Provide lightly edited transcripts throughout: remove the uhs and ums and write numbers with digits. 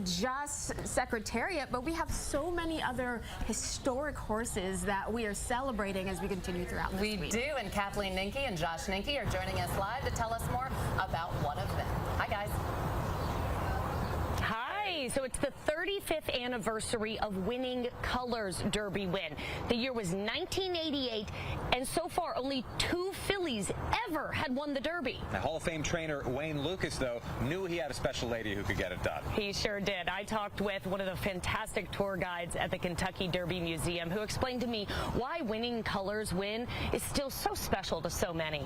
just Secretariat, but we have so many other historic horses that we are celebrating as we continue throughout this week. We do, and Kathleen Ninke and Josh Ninke are joining us live to tell us more about one of them. Hi, guys. Hi. So it's the 35th anniversary of Winning Colors Derby win. The year was 1988, and so far only 2 fillies ever had won the Derby. Now, Hall of Fame trainer Wayne Lukas, though, knew he had a special lady who could get it done. He sure did. I talked with one of the fantastic tour guides at the Kentucky Derby Museum who explained to me why Winning Colors win is still so special to so many.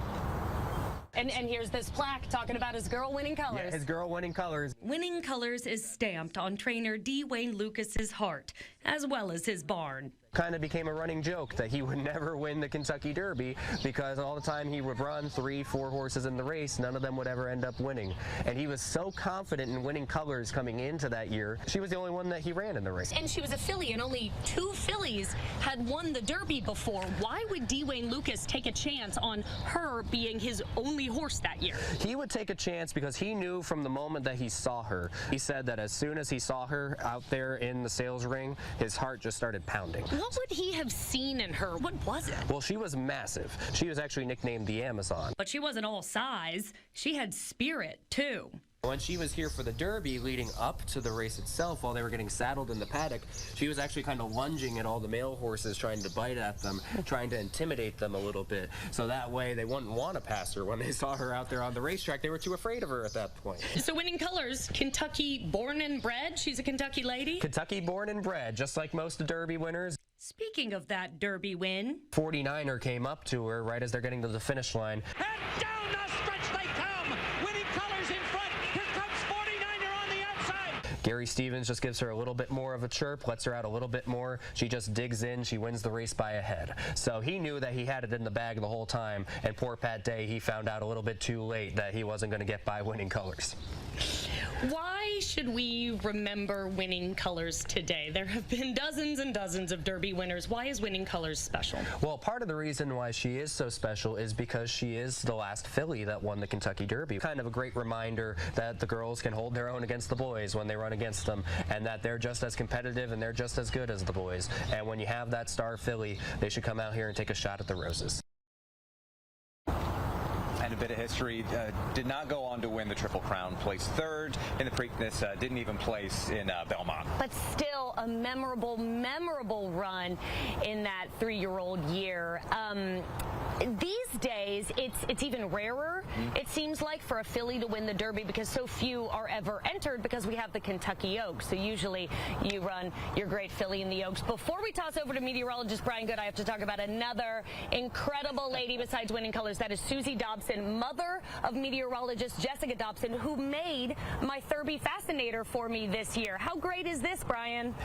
And here's this plaque talking about his girl Winning Colors. Yeah, his girl Winning Colors. Winning Colors is stamped on trainer D. Wayne Lukas's heart, as well as his barn. Kind of became a running joke that he would never win the Kentucky Derby because all the time he would run 3, 4 horses in the race, none of them would ever end up winning. And he was so confident in Winning Colors coming into that year, she was the only one that he ran in the race. And she was a filly, and only 2 fillies had won the Derby before. Why would D. Wayne Lukas take a chance on her being his only horse that year? He would take a chance because he knew from the moment that he saw her. He said that as soon as he saw her out there in the sales ring, his heart just started pounding. What would he have seen in her? What was it? Well, she was massive. She was actually nicknamed the Amazon. But she wasn't all size. She had spirit, too. When she was here for the Derby leading up to the race itself, while they were getting saddled in the paddock, she was actually kind of lunging at all the male horses, trying to bite at them, trying to intimidate them a little bit. So that way they wouldn't want to pass her. When they saw her out there on the racetrack, they were too afraid of her at that point. So Winning Colors, Kentucky born and bred? She's a Kentucky lady? Kentucky born and bred, just like most Derby winners. Speaking of that Derby win, 49er came up to her right as they're getting to the finish line. And down the stretch they come. Winning Colors in front. Here comes 49er on the outside. Gary Stevens just gives her a little bit more of a chirp, lets her out a little bit more. She just digs in. She wins the race by a head. So he knew that he had it in the bag the whole time. And poor Pat Day, he found out a little bit too late that he wasn't going to get by Winning Colors. why should we remember Winning Colors today? There have been dozens and dozens of Derby winners. Why is Winning Colors special? Well, part of the reason why she is so special is because she is the last filly that won the Kentucky Derby. Kind of a great reminder that the girls can hold their own against the boys when they run against them, and that they're just as competitive and they're just as good as the boys. And when you have that star filly, they should come out here and take a shot at the roses. And a bit of history, did not go on to win the Triple Crown, placed third in the Preakness, didn't even place in Belmont. But still a memorable run in that 3-year-old year. These days, it's even rarer, it seems like, for a filly to win the Derby because so few are ever entered because we have the Kentucky Oaks. So usually you run your great filly in the Oaks. Before we toss over to meteorologist Brian Good, I have to talk about another incredible lady besides Winning Colors. That is Susie Dobson, mother of meteorologist Jessica Dobson, who made my Thurby Fascinator for me this year. How great is this, Brian?